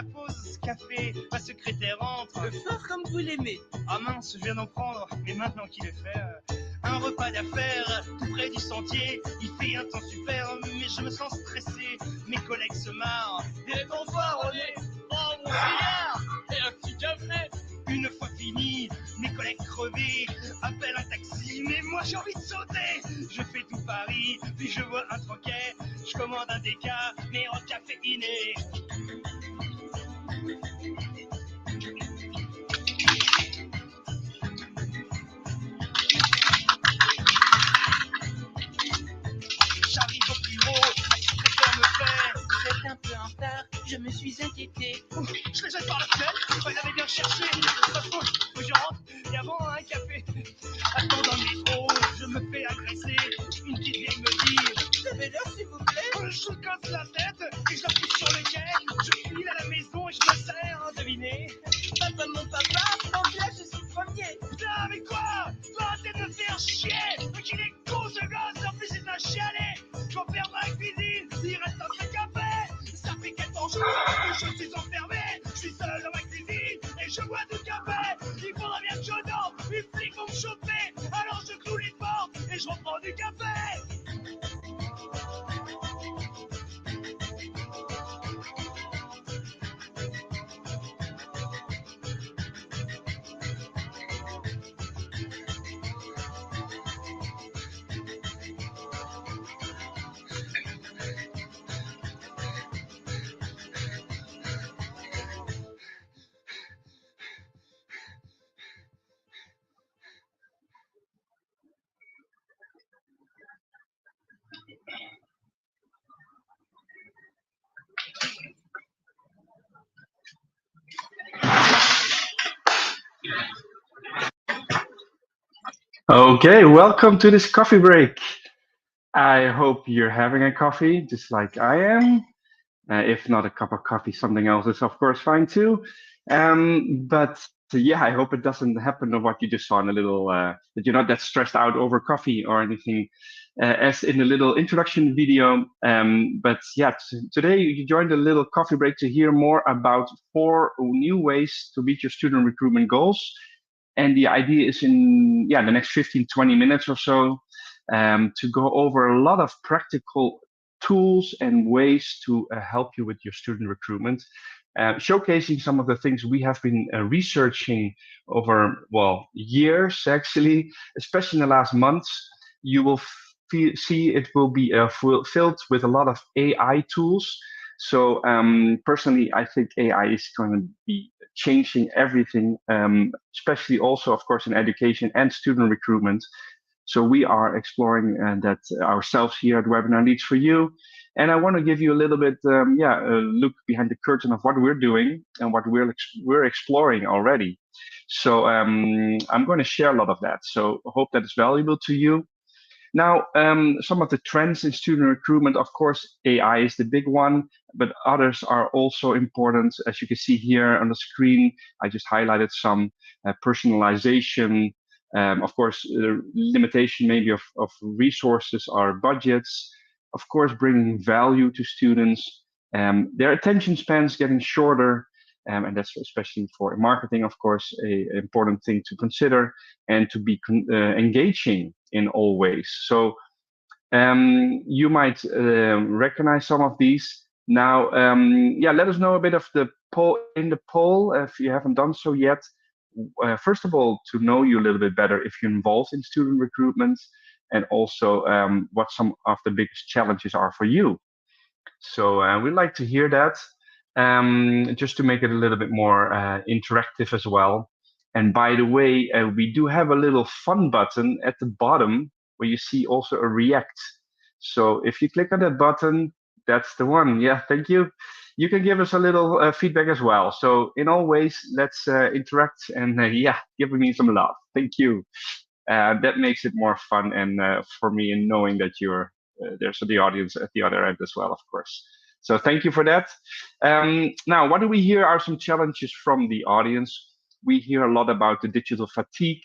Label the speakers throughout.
Speaker 1: la pause café, ma secrétaire entre.
Speaker 2: Le fort comme vous l'aimez.
Speaker 1: Ah mince, je viens d'en prendre, mais maintenant qu'il est fait, un repas d'affaires tout près du sentier. Il fait un temps super, mais je me sens stressé. Mes collègues se marrent. Et bonsoir, on est. Oh mon cigare et un petit café. Une fois fini, mes collègues crevés appellent un taxi, mais moi j'ai envie de sauter. Je fais tout Paris, puis je vois un troquet. Je commande un déca, mais en caféiné. J'arrive au bureau, ma secrétaire me fait.
Speaker 2: Vous êtes un peu en retard, je me suis inquiété.
Speaker 1: Je les jette par la fenêtre, il avait bien cherché. De toute façon, faut que je rentre, et avant un café. Attends dans le métro, je me fais agresser. Une petite vieille me dit:
Speaker 2: Vous avez l'heure s'il vous plaît?
Speaker 1: je casse la tête et je la pousse sur le quai. Je file à la maison et je me sers, devinez.
Speaker 2: Papa, mon papa, en classe je suis premier.
Speaker 1: Putain, mais quoi? Arrêtez de me faire chier. Mais qu'il est con ce gosse, en plus c'est un chialet. Je vais faire ma cuisine, il reste un seul café. Ça fait 14 jours que je suis enfermé. Je suis seul dans ma cuisine et je bois du café. Il faudra bien que je dors, les flics vont me choper. Alors je cloue les portes et je reprends du café.
Speaker 3: Okay, welcome to this coffee break. I hope you're having a coffee just like I am. If not a cup of coffee, something else is of course fine too. But yeah, I hope it doesn't happen of what you just saw in a little, that you're not that stressed out over coffee or anything, as in the little introduction video. But yeah, today you joined a little coffee break to hear more about 4 new ways to meet your student recruitment goals. And the idea is in the next 15, 20 minutes or so, to go over a lot of practical tools and ways to help you with your student recruitment, showcasing some of the things we have been researching over, well, years actually, especially in the last months. You will see it will be filled with a lot of AI tools. So personally, I think AI is going to be changing everything, especially also, of course, in education and student recruitment. So we are exploring that ourselves here at Webinar Leads for You. And I want to give you a little bit, a look behind the curtain of what we're doing and what we're exploring already. So I'm going to share a lot of that. So I hope that is valuable to you. Now, some of the trends in student recruitment, of course, AI is the big one, but others are also important. As you can see here on the screen, I just highlighted some personalization. Of course, limitation maybe of resources or budgets. Of course, bringing value to students. Their attention spans getting shorter. And that's especially for marketing, of course, an important thing to consider and to be engaging in all ways. So you might recognize some of these. Now, let us know a bit of the poll in the poll if you haven't done so yet. First of all, to know you a little bit better if you're involved in student recruitment, and also what some of the biggest challenges are for you. So we'd like to hear that. Just to make it a little bit more interactive as well. And by the way, we do have a little fun button at the bottom where you see also a react. So if you click on that button, that's the one. Yeah, thank you. You can give us a little feedback as well. So in all ways, let's interact and give me some love. Thank you. That makes it more fun and for me in knowing that you're there's the audience at the other end as well, of course. So thank you for that. Now, what do we hear are some challenges from the audience? We hear a lot about the digital fatigue,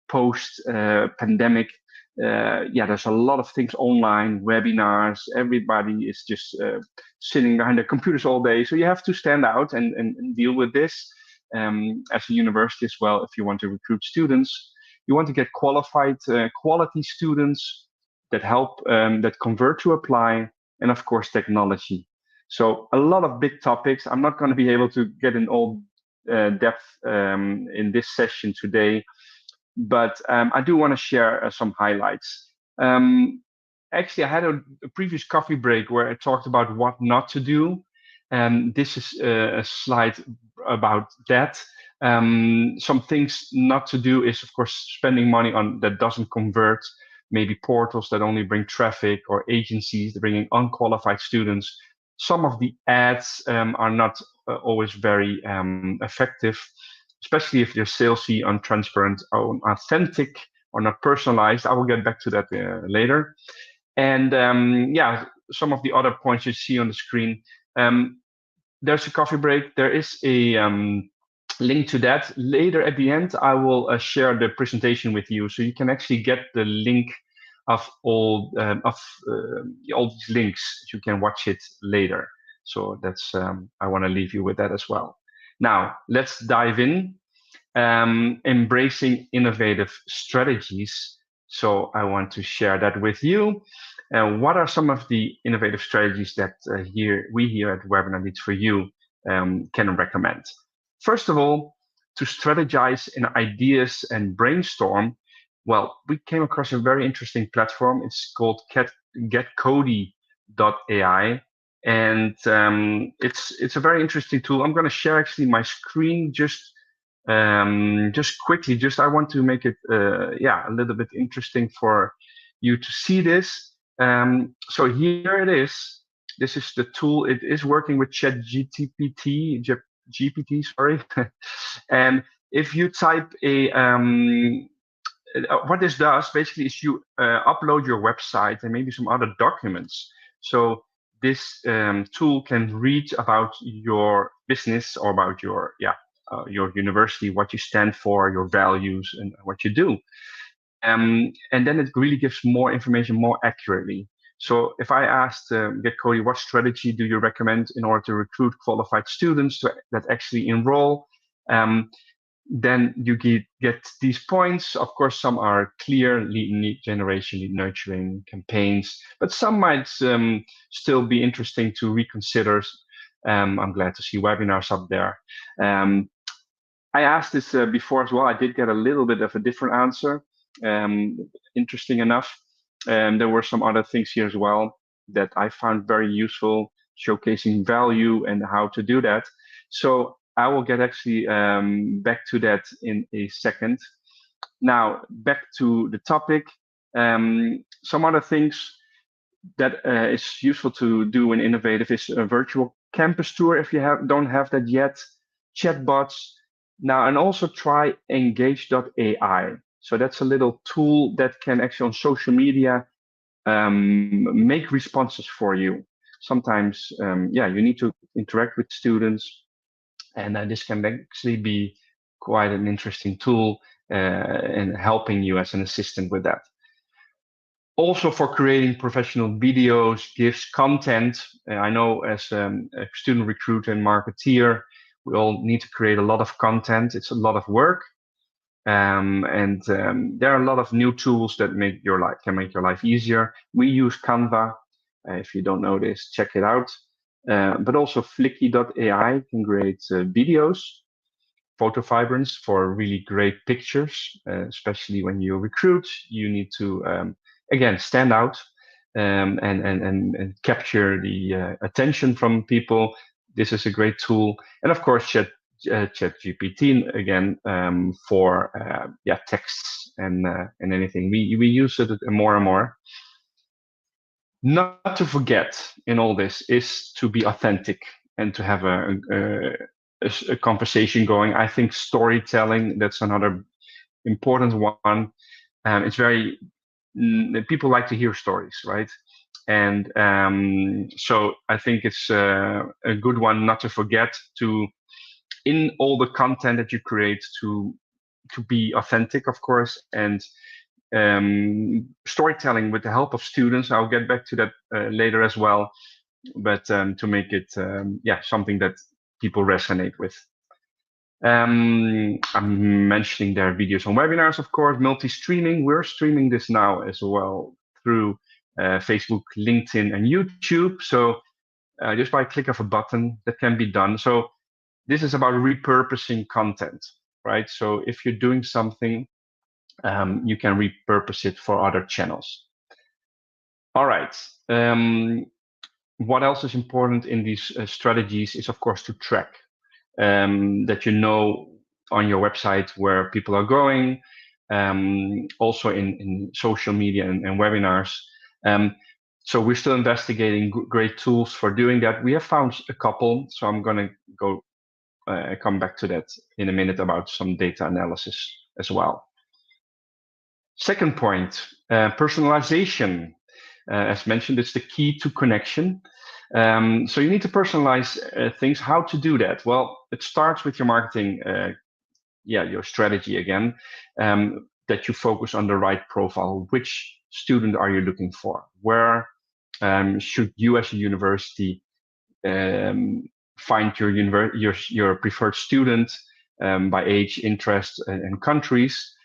Speaker 3: post-pandemic. there's a lot of things online, webinars. Everybody is just sitting behind their computers all day. So you have to stand out and deal with this as a university as well. If you want to recruit students, you want to get qualified, quality students that help, that convert to apply, and of course, technology. So a lot of big topics. I'm not going to be able to get in all depth in this session today, but I do want to share some highlights. Actually, I had a previous coffee break where I talked about what not to do. This is a slide about that. Some things not to do is, of course, spending money on that doesn't convert, maybe portals that only bring traffic, or agencies that bringing unqualified students. Some of the ads are not always very effective, especially if they're salesy, untransparent, unauthentic, or not personalized. I will get back to that later. And some of the other points you see on the screen. There's a coffee break. There is a link to that. Later at the end, I will share the presentation with you, so you can actually get the link of all these links. You can watch it later. So that's I want to leave you with that as well. Now let's dive in. Embracing innovative strategies. So I want to share that with you. What are some of the innovative strategies that we here at Webinar Leads for You can recommend? First of all, to strategize in ideas and brainstorm. Well, we came across a very interesting platform. It's called getcody.ai. And it's a very interesting tool. I'm going to share actually my screen just quickly. I want to make it a little bit interesting for you to see this. So here it is. This is the tool. It is working with GPT, sorry. And if you type what this does basically is you upload your website and maybe some other documents. So this tool can read about your business or about your university, what you stand for, your values, and what you do. And then it really gives more information more accurately. So if I asked GetCody, what strategy do you recommend in order to recruit qualified students that actually enroll? Then you get these points. Of course, some are clear: lead generation, lead nurturing, campaigns, but some might still be interesting to reconsider. I'm glad to see webinars up there. I asked this before as well. I did get a little bit of a different answer. Interesting enough. There were some other things here as well that I found very useful, showcasing value and how to do that. So I will get actually back to that in a second. Now, back to the topic. Some other things that is useful to do in innovative is a virtual campus tour if you don't have that yet, chatbots. Now, and also try engage.ai. So that's a little tool that can actually on social media make responses for you. Sometimes, you need to interact with students, and this can actually be quite an interesting tool in helping you as an assistant with that. Also for creating professional videos, GIFs, content. I know as a student recruiter and marketeer, we all need to create a lot of content. It's a lot of work. And there are a lot of new tools that can make your life easier. We use Canva. If you don't know this, check it out. But also Flicky.ai can create videos, photo vibrance for really great pictures, especially when you recruit. You need to, again, stand out and capture the attention from people. This is a great tool. And of course, ChatGPT again for texts and anything. We use it more and more. Not to forget in all this is to be authentic and to have a conversation going. I think storytelling, that's another important one. It's very people like to hear stories, right? And so I think it's a good one not to forget to, in all the content that you create, to be authentic, of course, and storytelling with the help of students. I'll get back to that later as well, but to make it something that people resonate with. I'm mentioning their videos on webinars, of course, multi-streaming. We're streaming this now as well through Facebook, LinkedIn, and YouTube. So just by a click of a button, that can be done. So this is about repurposing content, right? So if you're doing something, you can repurpose it for other channels. All right. What else is important in these strategies is, of course, to track that you know on your website where people are going, also in social media and webinars. So we're still investigating great tools for doing that. We have found a couple, so I'm going to come back to that in a minute about some data analysis as well. Second point, personalization. As mentioned, it's the key to connection. So you need to personalize things. How to do that? Well, it starts with your marketing, your strategy again, that you focus on the right profile. Which student are you looking for? Where should you as a university find your preferred student by age, interest, and countries?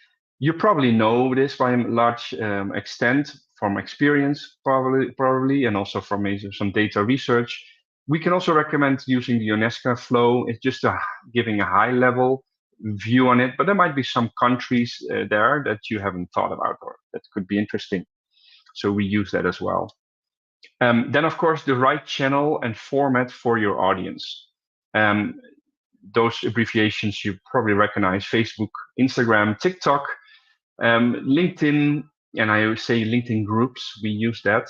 Speaker 3: You probably know this by a large extent from experience, probably, and also from some data research. We can also recommend using the UNESCO flow. It's just giving a high level view on it, but there might be some countries there that you haven't thought about or that could be interesting. So we use that as well. Then, of course, the right channel and format for your audience. Those abbreviations you probably recognize: Facebook, Instagram, TikTok, LinkedIn, and I always say LinkedIn groups. We use that.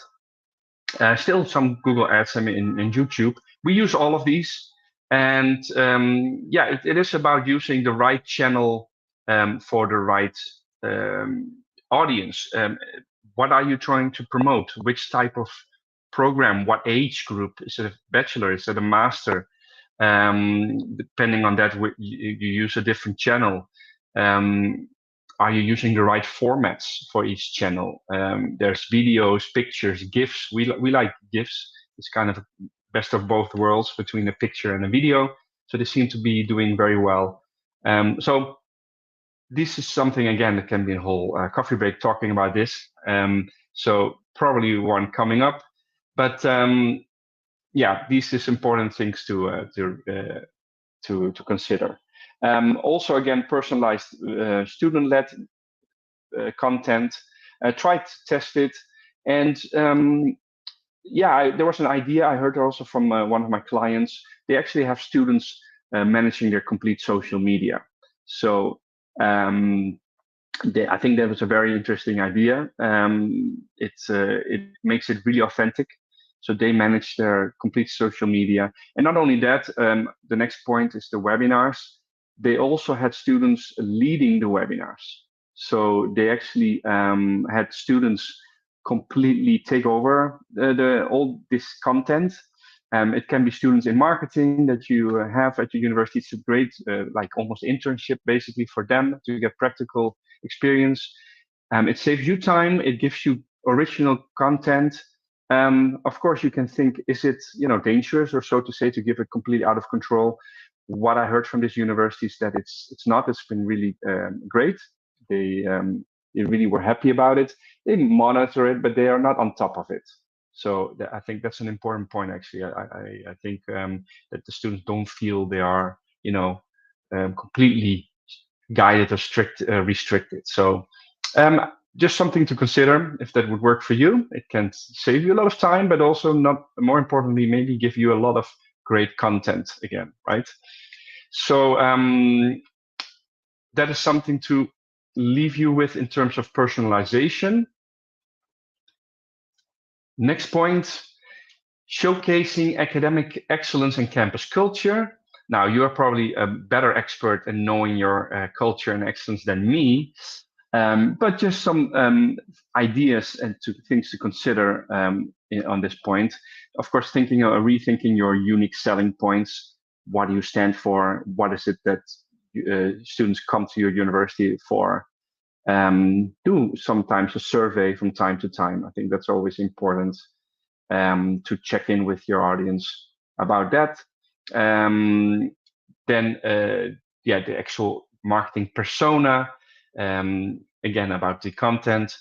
Speaker 3: Still some Google Ads and YouTube. We use all of these. And it is about using the right channel for the right audience. What are you trying to promote? Which type of program? What age group? Is it a bachelor? Is it a master? Depending on that, you use a different channel. Are you using the right formats for each channel? There's videos, pictures, GIFs. We like GIFs. It's kind of best of both worlds between a picture and a video. So they seem to be doing very well. So this is something, again, that can be a whole coffee break talking about this. So probably one coming up. But these is important things to consider. Also, again, personalized student-led content. Try to test it. And there was an idea I heard also from one of my clients. They actually have students managing their complete social media. So I think that was a very interesting idea. It makes it really authentic. So they manage their complete social media. And not only that, the next point is the webinars. They also had students leading the webinars. So they actually had students completely take over all this content. It can be students in marketing that you have at your university. It's a great, like almost internship basically for them to get practical experience. It saves you time. It gives you original content. Of course, you can think, is it dangerous or so to say to give it completely out of control? What I heard from this university is that it's not. It's been really great. They really were happy about it. They monitor it, but they are not on top of it. So I think that's an important point. Actually, I think that the students don't feel they are completely guided or restricted. So just something to consider if that would work for you. It can save you a lot of time, but also, not more importantly, maybe give you a lot of great content again, right? So that is something to leave you with in terms of personalization. Next point, showcasing academic excellence and campus culture. Now, you are probably a better expert in knowing your culture and excellence than me, but just some ideas and things to consider on this point. Of course, rethinking your unique selling points. What do you stand for? What is it that students come to your university for? do sometimes a survey from time to time. I think that's always important to check in with your audience about that. Then, the actual marketing persona, again, about the content,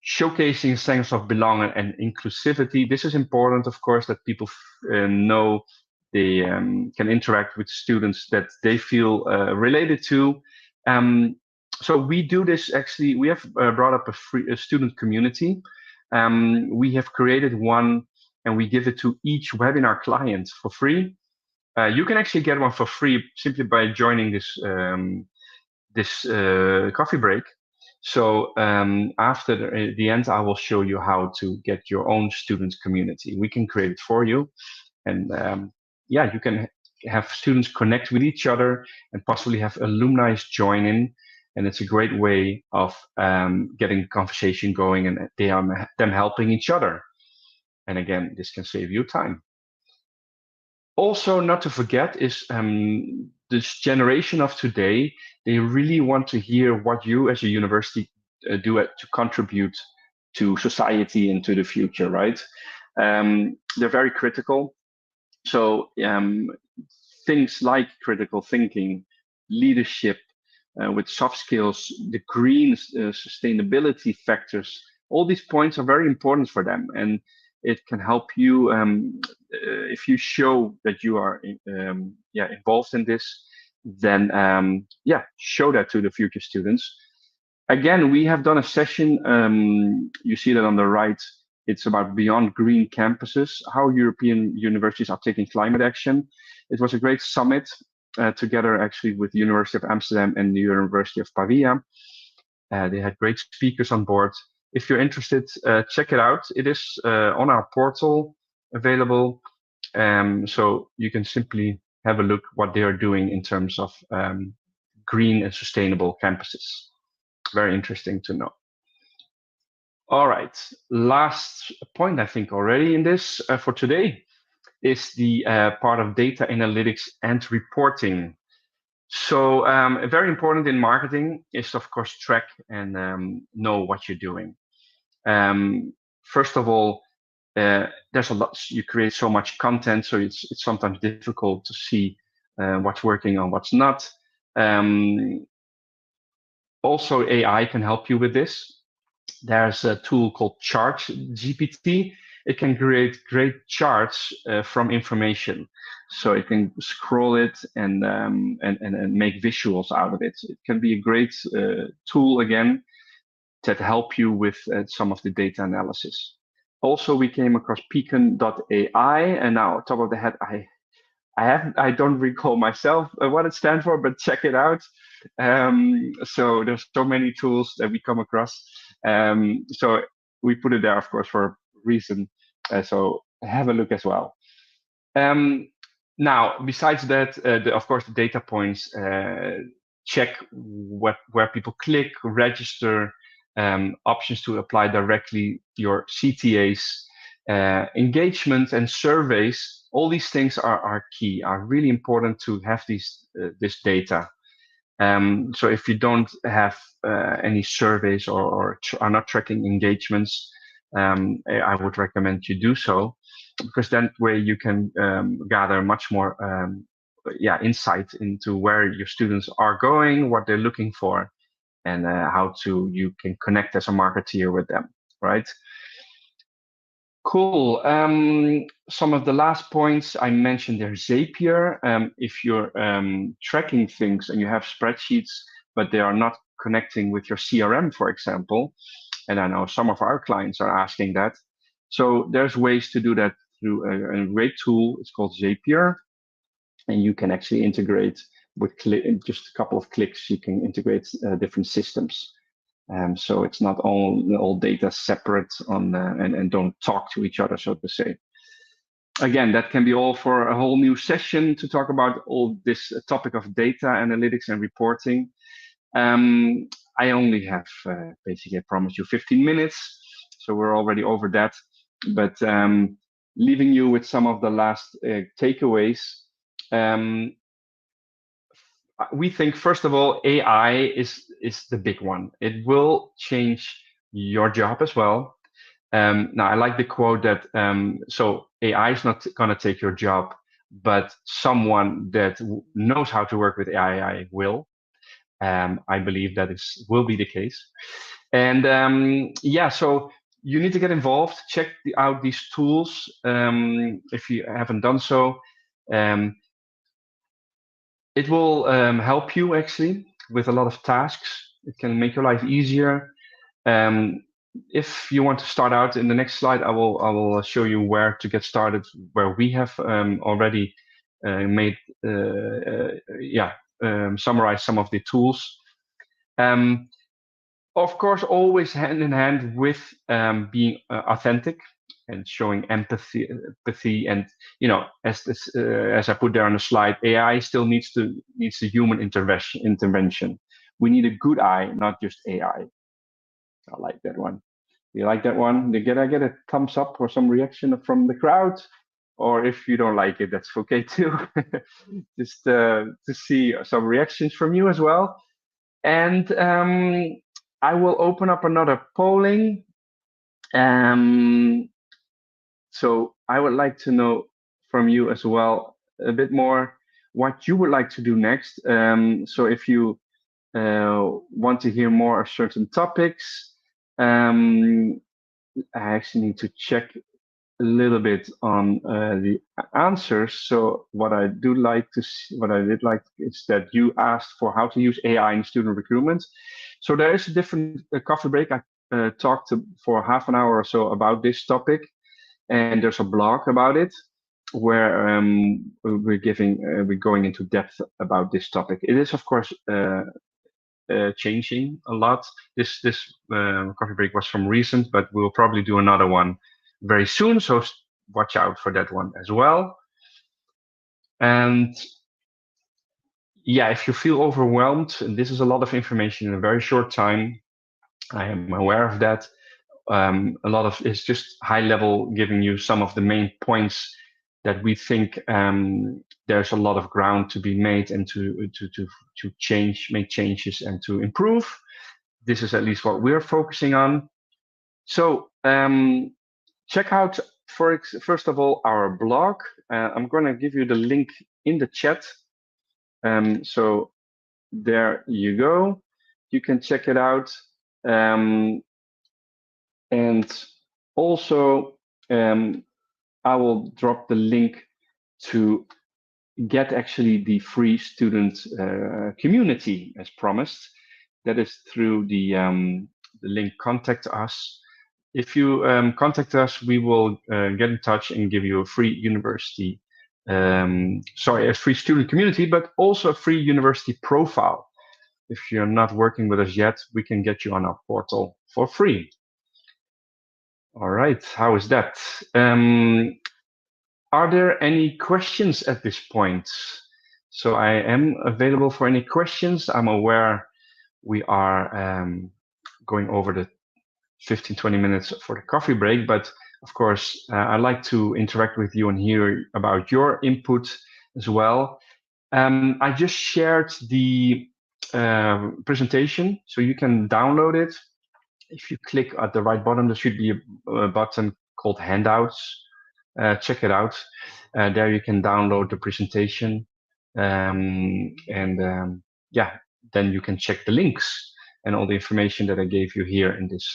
Speaker 3: showcasing a sense of belonging and inclusivity. This is important, of course, that people know they can interact with students that they feel related to. So we do this actually, we have brought up a student community. We have created one and we give it to each webinar client for free. You can actually get one for free simply by joining this coffee break. So after the end, I will show you how to get your own student community. We can create it for you. And you can have students connect with each other and possibly have alumni join in. And it's a great way of getting the conversation going, and them helping each other. And again, this can save you time. Also, not to forget is this generation of today, they really want to hear what you as a university do to contribute to society and to the future, right? They're very critical. So things like critical thinking, leadership, with soft skills, the green sustainability factors, all these points are very important for them. And it can help you if you show that you are involved in this, then show that to the future students. Again, we have done a session, you see that on the right, it's about beyond green campuses, how European universities are taking climate action. It was a great summit together actually with the University of Amsterdam and the University of Pavia. They had great speakers on board. If you're interested, check it out. It is on our portal available. So you can simply have a look what they are doing in terms of green and sustainable campuses. Very interesting to know. All right, last point I think already in this for today is the part of data analytics and reporting. So very important in marketing is, of course, track and know what you're doing. First of all, there's a lot. You create so much content, so it's sometimes difficult to see what's working and what's not. Also, AI can help you with this. There's a tool called ChartGPT. It can create great charts from information. So it can scroll it and make visuals out of it. It can be a great tool again that help you with some of the data analysis. Also, we came across Beacon.ai, and now top of the head, I don't recall myself what it stands for, but check it out. So there's so many tools that we come across. So we put it there, of course, for a reason. So have a look as well. Now, besides that, of course, the data points, check where people click, register, options to apply directly, your CTAs, engagement and surveys. All these things are key, are really important to have this data. So if you don't have any surveys or are not tracking engagements, I would recommend you do so, because that way you can gather much more insight into where your students are going, what they're looking for, and how you can connect as a marketeer with them, right? Cool. Some of the last points I mentioned there, Zapier. If you're tracking things and you have spreadsheets, but they are not connecting with your CRM, for example, and I know some of our clients are asking that. So there's ways to do that through a great tool. It's called Zapier, and you can actually integrate with just a couple of clicks. You can integrate different systems. So it's not all data separate and don't talk to each other, so to say. Again, that can be all for a whole new session to talk about all this topic of data analytics and reporting. I only have basically, I promised you 15 minutes, so we're already over that. But leaving you with some of the last takeaways. We think, first of all, AI is is the big one. It will change your job as well. Now, I like the quote that so AI is not going to take your job, but someone that knows how to work with AI will. I believe that will be the case. And yeah, so you need to get involved. Check out these tools if you haven't done so. It will help you actually with a lot of tasks. It can make your life easier. If you want to start out in the next slide, I will show you where to get started, where we have already made summarize some of the tools. Of course, always hand in hand with being authentic and showing empathy, and as I put there on the slide, AI still needs the human intervention. We need a good eye, not just AI. I like that one. Do you like that one? Did I get a thumbs up or some reaction from the crowd? Or if you don't like it, that's okay too. Just to see some reactions from you as well. And I will open up another polling. So I would like to know from you as well a bit more what you would like to do next. So if you want to hear more of certain topics, I actually need to check a little bit on the answers. So what I did like is that you asked for how to use AI in student recruitment. So there is a different coffee break. I talked for half an hour or so about this topic, and there's a blog about it where we're going into depth about this topic. It is of course changing a lot. This coffee break was from recent, but we'll probably do another one very soon. So watch out for that one as well. And yeah, if you feel overwhelmed, and this is a lot of information in a very short time, I am aware of that. A lot of it's just high level, giving you some of the main points that we think there's a lot of ground to be made and to make changes and to improve. This is at least what we're focusing on. So check out, first of all, our blog. I'm going to give you the link in the chat. So there you go. You can check it out. And also, I will drop the link to get actually the free student community as promised. That is through the link Contact Us. If you contact us, we will get in touch and give you a free university, a free student community, but also a free university profile. If you're not working with us yet, we can get you on our portal for free. All right, how is that? Are there any questions at this point? So I am available for any questions. I'm aware we are going over the 15-20 minutes for the coffee break, but of course, I'd like to interact with you and hear about your input as well. I just shared the presentation, so you can download it. If you click at the right bottom, there should be a button called Handouts. Check it out. There you can download the presentation, yeah, then you can check the links and all the information that I gave you here in this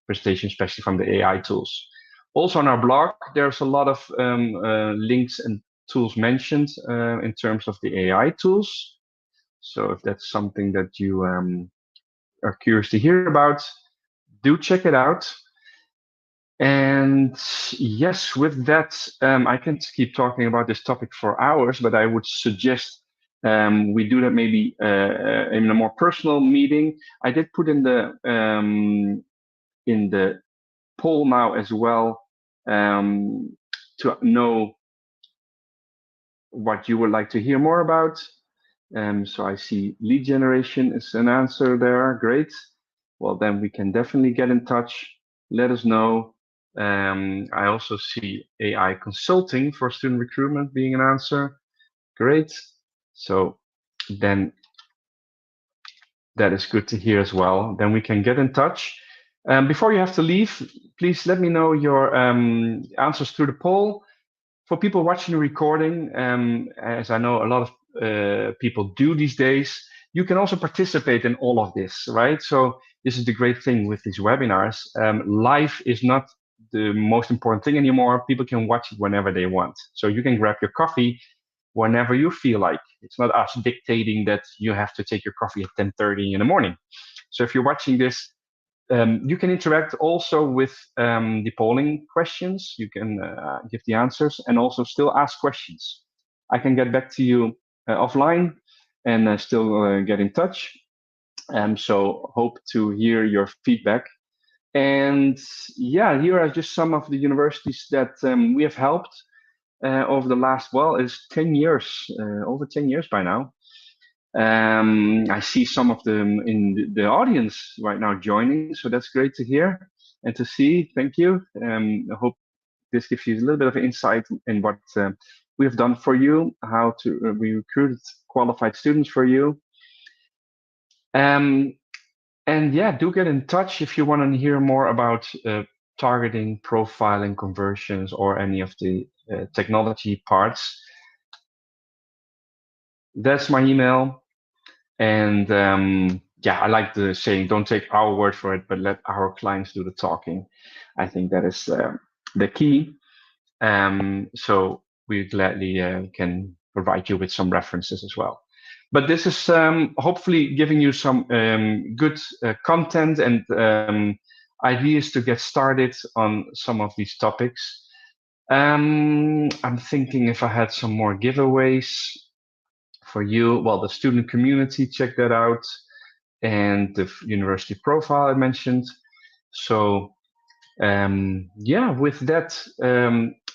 Speaker 3: presentation, especially from the AI tools. Also on our blog, there's a lot of links and tools mentioned in terms of the AI tools. So if that's something that you are curious to hear about, do check it out. And yes, with that, I can keep talking about this topic for hours, but I would suggest we do that maybe in a more personal meeting. I did put in the poll now as well to know what you would like to hear more about. So I see lead generation is an answer there. Great. Well, then we can definitely get in touch. Let us know. I also see AI consulting for student recruitment being an answer. Great. So then That is good to hear as well. Then we can get in touch. Before you have to leave, please let me know your answers through the poll. For people watching the recording, as I know a lot of people do these days, you can also participate in all of this, right? So this is the great thing with these webinars. Live is not the most important thing anymore. People can watch it whenever they want. So you can grab your coffee whenever you feel like. It's not us dictating that you have to take your coffee at 10:30 in the morning. So if you're watching this, you can interact also with the polling questions. You can give the answers and also still ask questions. I can get back to you offline and still get in touch. So hope to hear your feedback. And yeah, here are just some of the universities that we have helped over the last, well, it's 10 years, over 10 years by now. I see some of them in the audience right now joining, so that's great to hear and to see. Thank you. I hope this gives you a little bit of insight in what we have done for you, how to we recruited qualified students for you. And yeah, do get in touch if you want to hear more about targeting, profiling, conversions, or any of the technology parts. That's my email. And yeah, I like the saying, don't take our word for it, but let our clients do the talking. I think that is the key. So we gladly can provide you with some references as well. But this is hopefully giving you some good content and ideas to get started on some of these topics. I'm thinking if I had some more giveaways for you. Well, the student community, check that out. And the university profile I mentioned. So yeah, with that,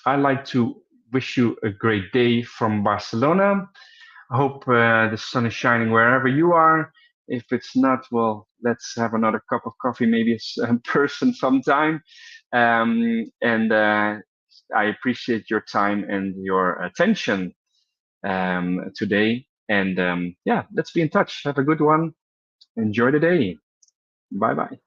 Speaker 3: I'd like to wish you a great day from Barcelona. I hope the sun is shining wherever you are. If it's not, well, let's have another cup of coffee, maybe it's in person sometime. And I appreciate your time and your attention today. And yeah, let's be in touch. Have a good one. Enjoy the day. Bye bye.